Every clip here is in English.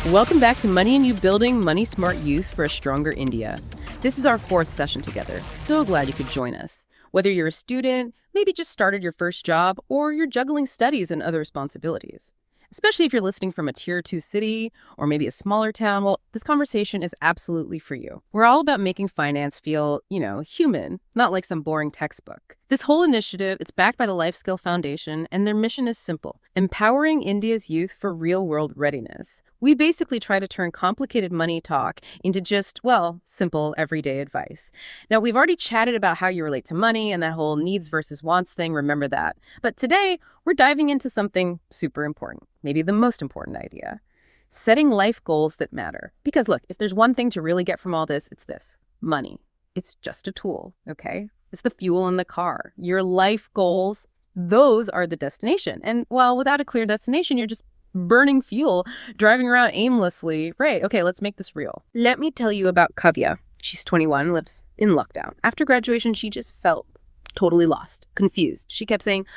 Welcome back to Money and You Building Money Smart Youth for a Stronger India. This is our fourth session together. So glad you could join us. Whether you're a student, maybe just started your first job, or you're juggling studies and other responsibilities. Especially if you're listening from a tier 2 city or maybe a smaller town, well, this conversation is absolutely for you. We're all about making finance feel, human, not like some boring textbook. This whole initiative, it's backed by the Life Skill Foundation, and their mission is simple: empowering India's youth for real-world readiness. We basically try to turn complicated money talk into just, simple everyday advice. Now, we've already chatted about how you relate to money and that whole needs versus wants thing, remember that. But today, we're diving into something super important, maybe the most important idea: setting life goals that matter. Because look, if there's one thing to really get from all this, it's this: money. It's just a tool, okay? It's the fuel in the car. Your life goals, those are the destination. And without a clear destination, you're just burning fuel, driving around aimlessly. Right, okay, let's make this real. Let me tell you about Kavya. She's 21, lives in Lucknow. After graduation, she just felt totally lost, confused. She kept saying,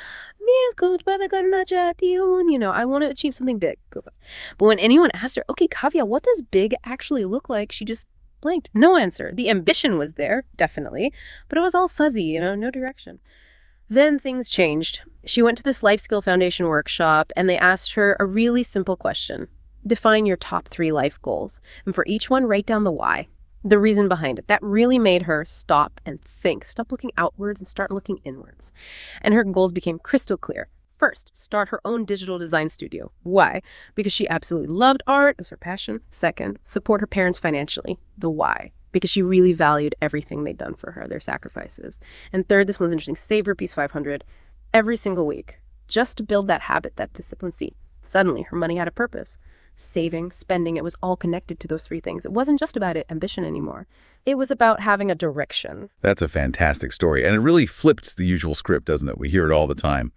I want to achieve something big. But when anyone asked her, okay, Kavya, what does big actually look like? She just blanked. No answer. The ambition was there, definitely, but it was all fuzzy, no direction. Then things changed. She went to this Life Skill Foundation workshop, and they asked her a really simple question: define your top 3 life goals, and for each one, write down the why, the reason behind it. That really made her stop and think, stop looking outwards and start looking inwards. And her goals became crystal clear. First, start her own digital design studio. Why? Because she absolutely loved art. It was her passion. Second, support her parents financially. The why? Because she really valued everything they'd done for her, their sacrifices. And third, this one's interesting: save rupees 500 every single week, just to build that habit, that discipline. See, suddenly her money had a purpose. Saving, spending, it was all connected to those 3 things. It wasn't just about ambition anymore. It was about having a direction. That's a fantastic story. And it really flips the usual script, doesn't it? We hear it all the time.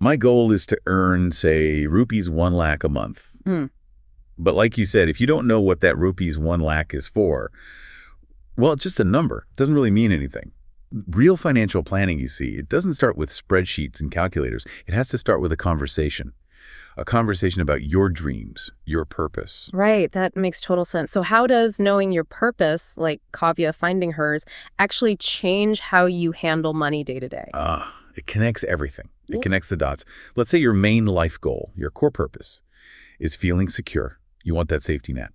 My goal is to earn, say, rupees 1 lakh a month. But like you said, if you don't know what that rupees 1 lakh is for, it's just a number. It doesn't really mean anything. Real financial planning, you see, it doesn't start with spreadsheets and calculators. It has to start with a conversation about your dreams, your purpose. Right. That makes total sense. So how does knowing your purpose, like Kavya finding hers, actually change how you handle money day to day? It connects everything. It connects the dots. Let's say your main life goal, your core purpose, is feeling secure. You want that safety net.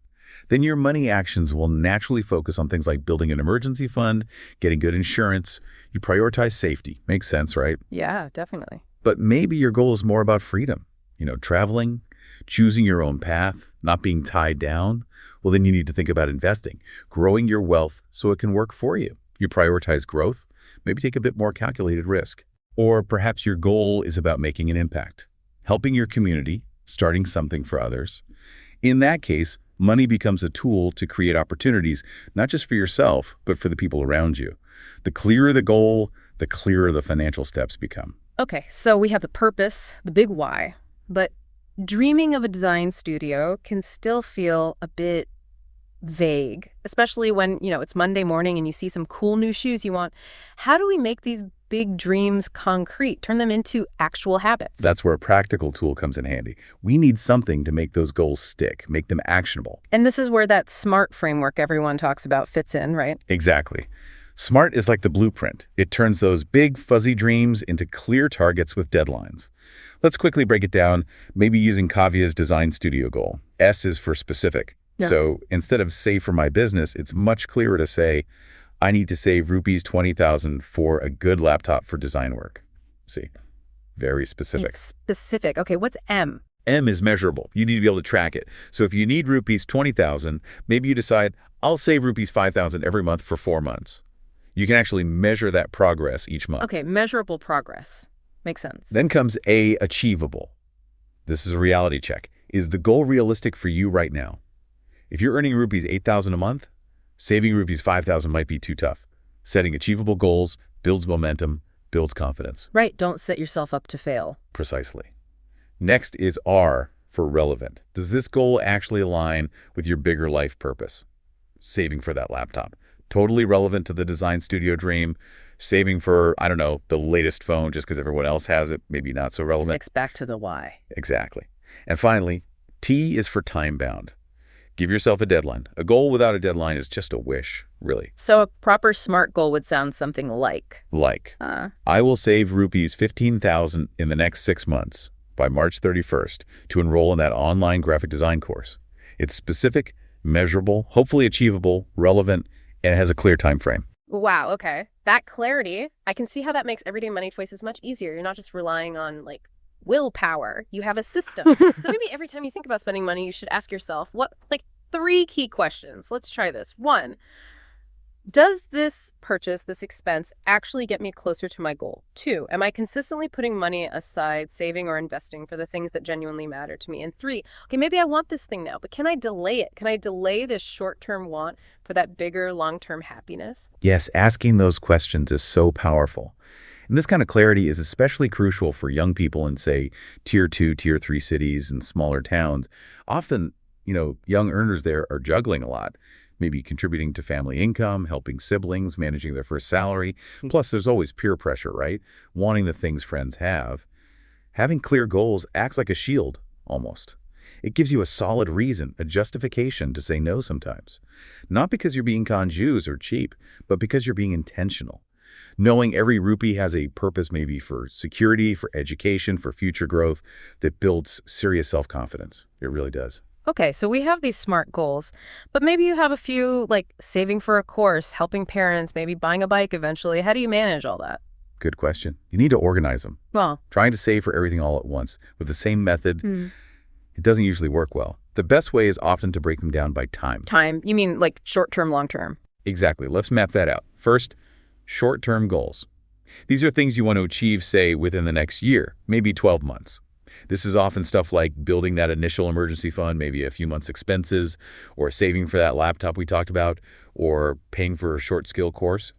Then your money actions will naturally focus on things like building an emergency fund, getting good insurance. You prioritize safety. Makes sense, right? Yeah, definitely. But maybe your goal is more about freedom. Traveling, choosing your own path, not being tied down. Well, then you need to think about investing, growing your wealth so it can work for you. You prioritize growth, maybe take a bit more calculated risk. Or perhaps your goal is about making an impact, helping your community, starting something for others. In that case, money becomes a tool to create opportunities, not just for yourself, but for the people around you. The clearer the goal, the clearer the financial steps become. Okay, so we have the purpose, the big why, but dreaming of a design studio can still feel a bit vague, especially when, it's Monday morning and you see some cool new shoes you want. How do we make these big dreams concrete, turn them into actual habits? That's where a practical tool comes in handy. We need something to make those goals stick, make them actionable. And this is where that SMART framework everyone talks about fits in, right? Exactly. SMART is like the blueprint. It turns those big, fuzzy dreams into clear targets with deadlines. Let's quickly break it down, maybe using Kavya's design studio goal. S is for specific. Yeah. So instead of save for my business, it's much clearer to say, I need to save rupees 20,000 for a good laptop for design work. See, very specific. It's specific. Okay, what's M? M is measurable. You need to be able to track it. So if you need rupees 20,000, maybe you decide, I'll save rupees 5,000 every month for 4 months. You can actually measure that progress each month. Okay, measurable progress. Makes sense. Then comes A, achievable. This is a reality check. Is the goal realistic for you right now? If you're earning rupees 8,000 a month, saving rupees 5,000 might be too tough. Setting achievable goals builds momentum, builds confidence. Right, don't set yourself up to fail. Precisely. Next is R for relevant. Does this goal actually align with your bigger life purpose? Saving for that laptop. Totally relevant to the design studio dream. Saving for, the latest phone just because everyone else has it, maybe not so relevant. Connects back to the why. Exactly. And finally, T is for time-bound. Give yourself a deadline. A goal without a deadline is just a wish, really. So a proper SMART goal would sound something like. Like, Uh, I will save rupees 15,000 in the next 6 months by March 31st to enroll in that online graphic design course. It's specific, measurable, hopefully achievable, relevant, and it has a clear time frame. wow, okay. That clarity, I can see how that makes everyday money choices much easier. You're not just relying on, like, willpower. You have a system. So maybe every time you think about spending money, you should ask yourself, what, like, 3 key questions. Let's try this. 1, does this purchase, this expense, actually get me closer to my goal? 2, am I consistently putting money aside, saving or investing for the things that genuinely matter to me? And 3, okay, maybe I want this thing now, but can I delay it? Can I delay this short-term want for that bigger long-term happiness? Yes, asking those questions is so powerful. And this kind of clarity is especially crucial for young people in, say, tier 2, tier 3 cities and smaller towns. Often, young earners there are juggling a lot, maybe contributing to family income, helping siblings, managing their first salary. Plus, there's always peer pressure, right? Wanting the things friends have. Having clear goals acts like a shield, almost. It gives you a solid reason, a justification to say no sometimes. Not because you're being conscious or cheap, but because you're being intentional. Knowing every rupee has a purpose, maybe for security, for education, for future growth, that builds serious self-confidence. It really does. Okay, so we have these SMART goals, but maybe you have a few, like saving for a course, helping parents, maybe buying a bike eventually. How do you manage all that? Good question. You need to organize them. Well, Trying to save for everything all at once with the same method, it doesn't usually work well. The best way is often to break them down by time. time, you mean like short-term, long-term? Exactly. Let's map that out. First, short-term goals. These are things you want to achieve, say, within the next year, maybe 12 months. This is often stuff like building that initial emergency fund, maybe a few months' expenses, or saving for that laptop we talked about, or paying for a short skill course.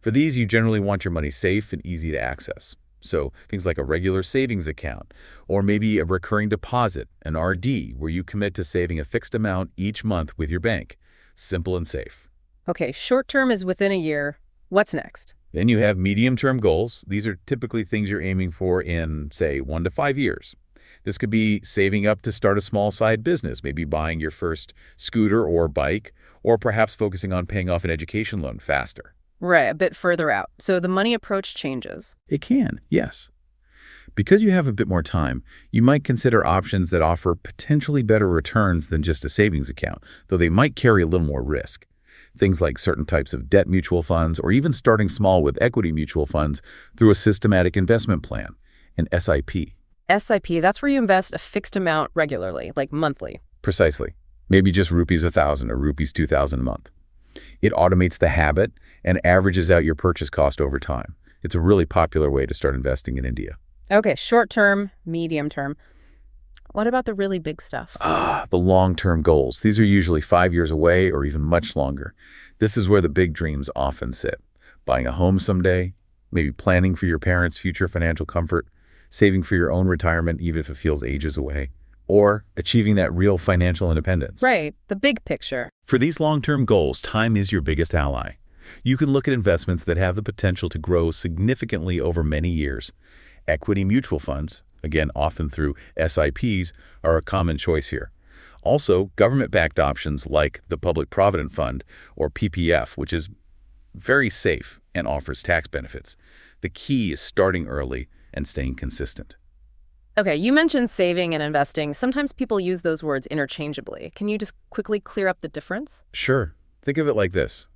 For these, you generally want your money safe and easy to access. So things like a regular savings account, or maybe a recurring deposit, an RD, where you commit to saving a fixed amount each month with your bank. Simple and safe. Okay, short-term is within a year. What's next? Then you have medium-term goals. These are typically things you're aiming for in, say, 1 to 5 years. This could be saving up to start a small side business, maybe buying your first scooter or bike, or perhaps focusing on paying off an education loan faster. Right, a bit further out. So the money approach changes. It can, yes. Because you have a bit more time, you might consider options that offer potentially better returns than just a savings account, though they might carry a little more risk. Things like certain types of debt mutual funds, or even starting small with equity mutual funds through a systematic investment plan, an SIP. SIP, that's where you invest a fixed amount regularly, like monthly. Precisely. Maybe just rupees 1,000 or rupees 2,000 a month. It automates the habit and averages out your purchase cost over time. It's a really popular way to start investing in India. Okay, short-term, medium-term. What about the really big stuff? The long-term goals. These are usually 5 years away or even much longer. This is where the big dreams often sit. Buying a home someday, maybe planning for your parents' future financial comfort, saving for your own retirement even if it feels ages away, or achieving that real financial independence. Right, the big picture. For these long-term goals, time is your biggest ally. You can look at investments that have the potential to grow significantly over many years. Equity mutual funds, again, often through SIPs, are a common choice here. Also, government-backed options like the Public Provident Fund, or PPF, which is very safe and offers tax benefits. The key is starting early and staying consistent. Okay, you mentioned saving and investing. Sometimes people use those words interchangeably. Can you just quickly clear up the difference? Sure. Think of it like this.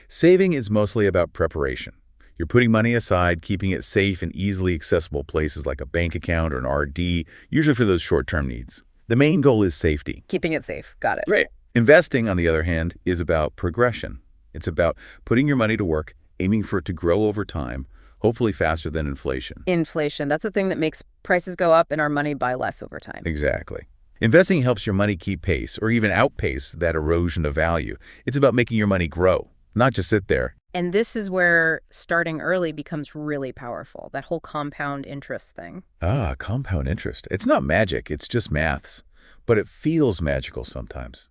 Saving is mostly about preparation. You're putting money aside, keeping it safe in easily accessible places like a bank account or an RD, usually for those short-term needs. The main goal is safety. Keeping it safe. Got it. Right. Investing, on the other hand, is about progression. It's about putting your money to work, aiming for it to grow over time, hopefully faster than inflation. Inflation, that's the thing that makes prices go up and our money buy less over time. Exactly. Investing helps your money keep pace or even outpace that erosion of value. It's about making your money grow, not just sit there. And this is where starting early becomes really powerful, that whole compound interest thing. Compound interest. It's not magic, it's just maths. But it feels magical sometimes.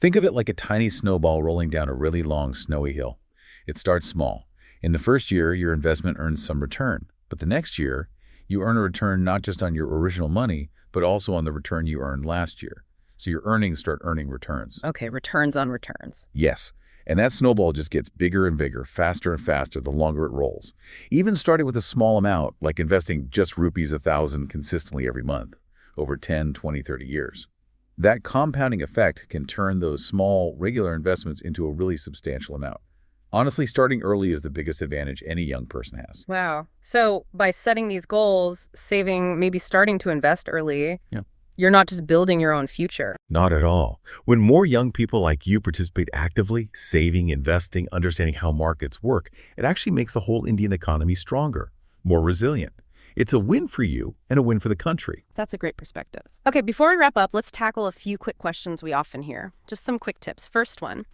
Think of it like a tiny snowball rolling down a really long, snowy hill. It starts small. In the first year, your investment earns some return. But the next year, you earn a return not just on your original money, but also on the return you earned last year. So your earnings start earning returns. Okay, returns on returns. Yes. And that snowball just gets bigger and bigger, faster and faster the longer it rolls. Even starting with a small amount, like investing just rupees 1,000 consistently every month, over 10, 20, 30 years. That compounding effect can turn those small, regular investments into a really substantial amount. Honestly, starting early is the biggest advantage any young person has. Wow. So by setting these goals, saving, maybe starting to invest early, Yeah. you're not just building your own future. Not at all. When more young people like you participate actively, saving, investing, understanding how markets work, it actually makes the whole Indian economy stronger, more resilient. It's a win for you and a win for the country. That's a great perspective. Okay, before we wrap up, let's tackle a few quick questions we often hear. Just some quick tips. First one,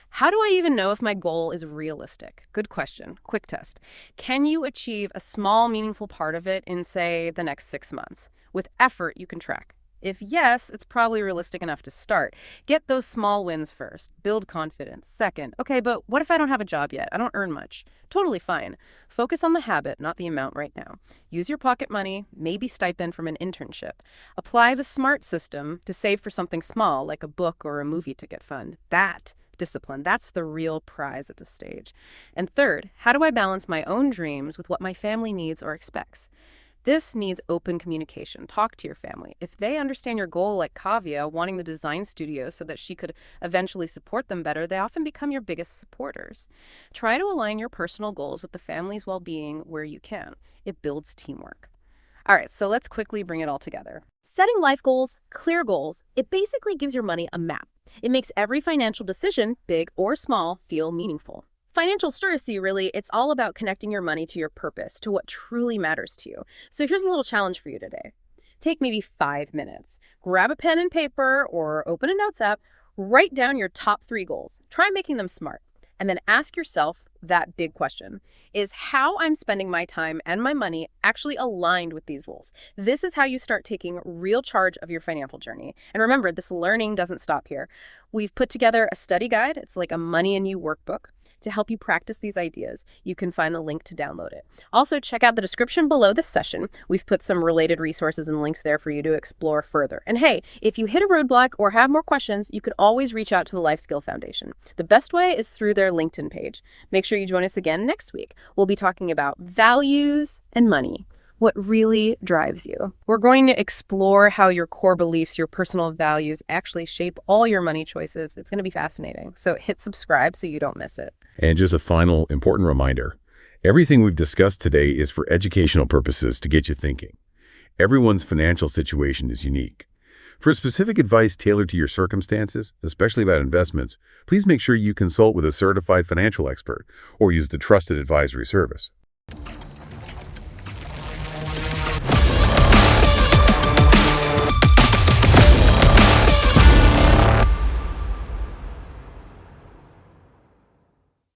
how do I even know if my goal is realistic? Good question. Quick test. Can you achieve a small, meaningful part of it in, say, the next 6 months? With effort, you can track. If yes, it's probably realistic enough to start. Get those small wins first. Build confidence. Second, okay, but what if I don't have a job yet? I don't earn much. Totally fine. Focus on the habit, not the amount right now. Use your pocket money, maybe stipend from an internship. Apply the SMART system to save for something small, like a book or a movie ticket fund. That discipline, that's the real prize at this stage. And third, how do I balance my own dreams with what my family needs or expects? This needs open communication. Talk to your family. If they understand your goal, like Kavya wanting the design studio so that she could eventually support them better, they often become your biggest supporters. Try to align your personal goals with the family's well-being where you can. It builds teamwork. All right, so let's quickly bring it all together. Setting life goals, clear goals, it basically gives your money a map. It makes every financial decision, big or small, feel meaningful. Financial literacy, really, it's all about connecting your money to your purpose, to what truly matters to you. So here's a little challenge for you today. Take maybe 5 minutes. Grab a pen and paper or open a notes app. Write down your top 3 goals. Try making them smart. And then ask yourself that big question. Is how I'm spending my time and my money actually aligned with these goals? This is how you start taking real charge of your financial journey. And remember, this learning doesn't stop here. We've put together a study guide. It's like a Money and You workbook to help you practice these ideas. You can find the link to download it. Also, check out the description below this session. We've put some related resources and links there for you to explore further. And hey, if you hit a roadblock or have more questions, you can always reach out to the Life Skill Foundation. The best way is through their LinkedIn page. Make sure you join us again next week. We'll be talking about values and money. What really drives you. We're going to explore how your core beliefs, your personal values actually shape all your money choices. It's going to be fascinating. So hit subscribe so you don't miss it. And just a final important reminder, everything we've discussed today is for educational purposes to get you thinking. Everyone's financial situation is unique. For specific advice tailored to your circumstances, especially about investments, please make sure you consult with a certified financial expert or use the trusted advisory service.